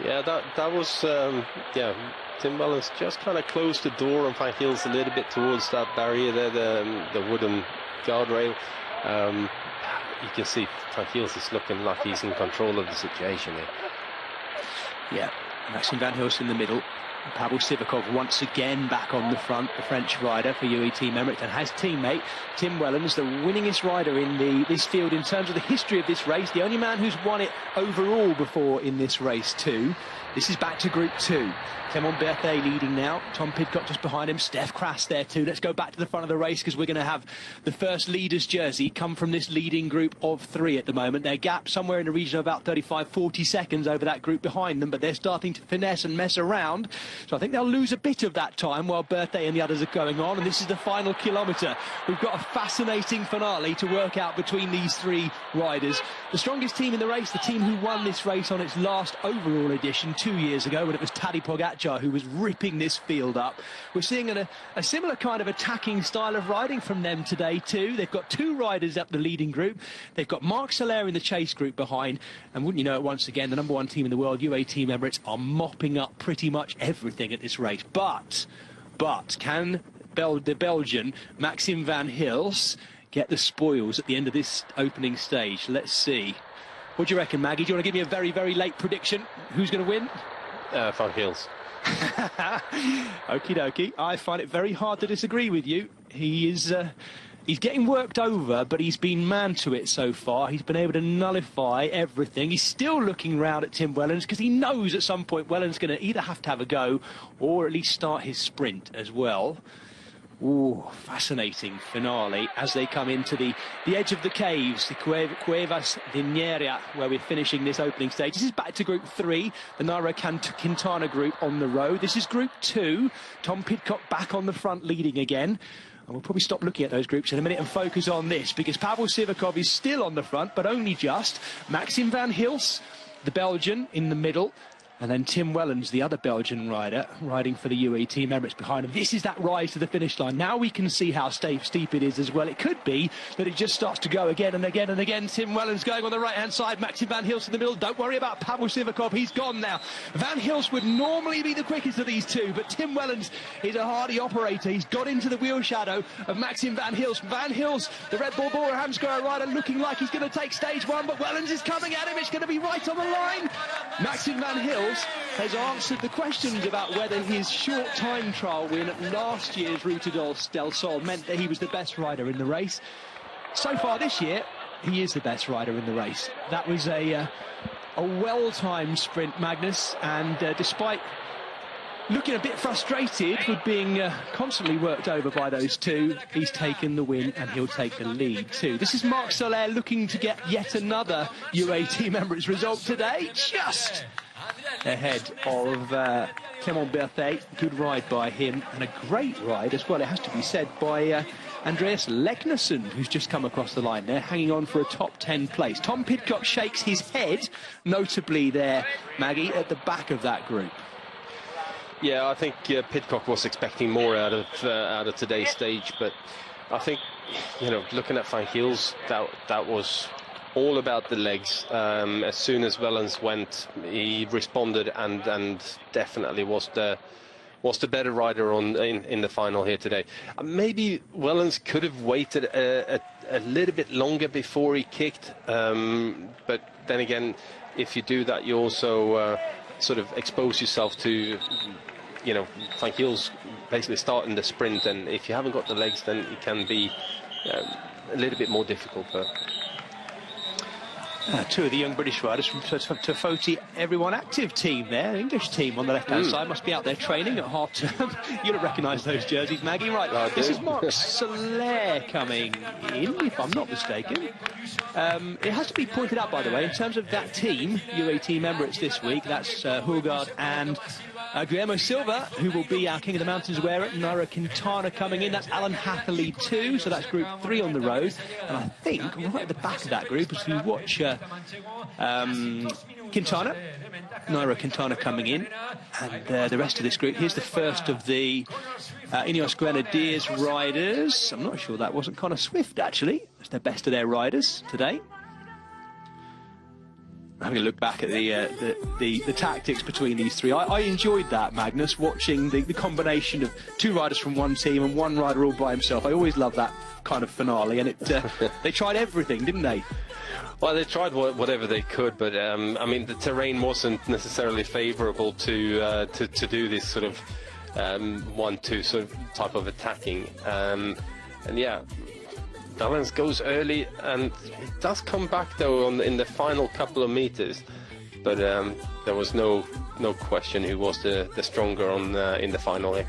Yeah, that was yeah. Tim Wellens just kind of closed the door on Van Gils a little bit towards that barrier there, the wooden guardrail. You can see Van Gils is looking like he's in control of the situation here. Yeah, Maxime Van Gils in the middle. Pavel Sivakov once again back on the front, the French rider for UAE Team Emirates, and has teammate Tim Wellens, the winningest rider in this field in terms of the history of this race, the only man who's won it overall before in this race too. This is back to Group 2. Clement Berthet leading now. Tom Pidcock just behind him. Steph Kras there too. Let's go back to the front of the race because we're going to have the first leader's jersey come from this leading group of 3 at the moment. Their gap somewhere in the region of about 35-40 seconds over that group behind them, but they're starting to finesse and mess around. So I think they'll lose a bit of that time while Berthet and the others are going on. And this is the final kilometre. We've got a fascinating finale to work out between these 3 riders. The strongest team in the race, the team who won this race on its last overall edition 2 years ago when it was Tadej Pogacar who was ripping this field up. We're seeing a similar kind of attacking style of riding from them today too. They've got 2 riders up the leading group. They've got Marc Soler in the chase group behind, and wouldn't you know it, once again, the #1 team in the world, UAE Team Emirates, are mopping up pretty much everything at this race. But can the Belgian Maxime Van Gils get the spoils at the end of this opening stage? Let's see. What do you reckon, Maggie? Do you want to give me a very, very late prediction? Who's going to win? Van Gils. Okie dokie. I find it very hard to disagree with you. He's getting worked over, but he's been man to it so far. He's been able to nullify everything. He's still looking round at Tim Wellens because he knows at some point Wellens going to either have to have a go or at least start his sprint as well. Ooh, fascinating finale as they come into the edge of the caves, the Cuevas de Nieria, where we're finishing this opening stage. This is back to Group 3, the Nairo Quintana group on the road. This is Group 2, Tom Pidcock back on the front leading again. And we'll probably stop looking at those groups in a minute and focus on this, because Pavel Sivakov is still on the front, but only just. Maxime Van Gils, the Belgian, in the middle. And then Tim Wellens, the other Belgian rider, riding for the UAE Team Emirates behind him. This is that rise to the finish line. Now we can see how steep it is as well. It could be that it just starts to go again and again and again. Tim Wellens going on the right-hand side. Maxime Van Gils in the middle. Don't worry about Pavel Sivakov. He's gone now. Van Gils would normally be the quickest of these 2, but Tim Wellens is a hardy operator. He's got into the wheel shadow of Maxime Van Gils. Van Gils, the Red Bull Bora Hansgrohe rider, looking like he's going to take stage 1, but Wellens is coming at him. It's going to be right on the line. Maxime Van Gils has answered the questions about whether his short time trial win at last year's Ruta del Sol meant that he was the best rider in the race. So far this year, he is the best rider in the race. That was a well-timed sprint, Magnus, and despite looking a bit frustrated with being constantly worked over by those 2, he's taken the win and he'll take the lead too. This is Marc Soler looking to get yet another UAE Team Emirates result today, just ahead of Clement Berthet. Good ride by him, and a great ride as well, it has to be said, by Andreas Leknesson, who's just come across the line there, hanging on for a top 10 place. Tom Pidcock shakes his head, notably there, Maggie, at the back of that group. Yeah, I think Pidcock was expecting more out of today's stage, but I think, you know, looking at Van Gils, that was all about the legs. As soon as Wellens went, he responded and definitely was the better rider in the final here today. Maybe Wellens could have waited a little bit longer before he kicked, but then again, if you do that, you also sort of expose yourself to, you know, Van Gils basically starting the sprint, and if you haven't got the legs, then it can be a little bit more difficult. But 2 of the young British riders from Tofoti Everyone Active team there, English team on the left-hand side, must be out there training at half term. You don't recognise those jerseys, Maggie, right? This is Marc Soler coming in, if I'm not mistaken. It has to be pointed out, by the way, in terms of that team, UAE Team Emirates this week, that's Hurgard and Guillermo Silva, who will be our King of the Mountains wearer. Nairo Quintana coming in. That's Alan Hatherley too, so that's Group 3 on the road. And I think right at the back of that group, as we watch Quintana, Nairo Quintana coming in, and the rest of this group. Here's the first of the Ineos Grenadiers riders. I'm not sure that wasn't Connor Swift, actually. It's the best of their riders today. having a look back at the tactics between these three. I enjoyed that, Magnus, watching the combination of two riders from one team and one rider all by himself. I always love that kind of finale, and they tried everything, didn't they? Well, they tried whatever they could, but I mean, the terrain wasn't necessarily favourable to do this sort of 1-2 sort of type of attacking, and yeah, Valens goes early, and it does come back though in the final couple of meters, but there was no question who was the stronger in the final here.